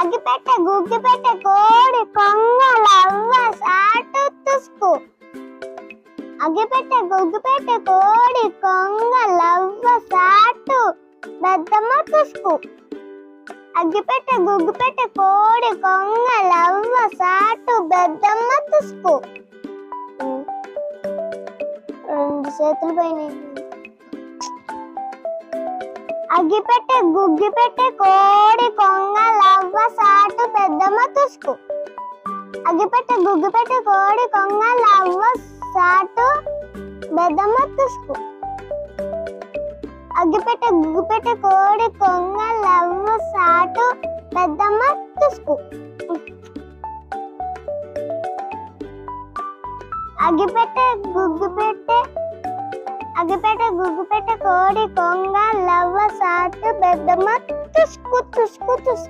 అగ్గిపెట్టె గుగ్గిపెట్టె కోడి కొంగ లవ్వ సాటు తుస్కు. అగ్గిపెట్టె గుగ్గిపెట్టె కోడి కొంగ లవ్వ సాటు పెద్దమ్మ తుస్కు. అగ్గిపెట్టె గుగ్గిపెట్టె కోడి కొంగ లవ్వ సాటు పెద్దమ్మ తుస్కు. రెండు చేతులు పైన. అగ్గిపెట్టె గుగ్గిపెట్టె కోడి కొంగ లవ్వ సాటు పెద్దమ్మ తుస్కు. అగ్గిపెట్టె గుగ్గిపెట్టె కోడి కొంగ లవ్వ సాటు పెద్దమ్మ తుస్కు. అగ్గిపెట్టె గుగ్గిపెట్టె కోడి కొంగ లవ్వ సాటు పెద్దమ్మ తుస్కు. అగ్గిపెట్టె గుగ్గిపెట్టె కోడి కొంగ లవ్వ సాటు పెద్దమ్మ తుస్కు తుస్కు తుస్కు.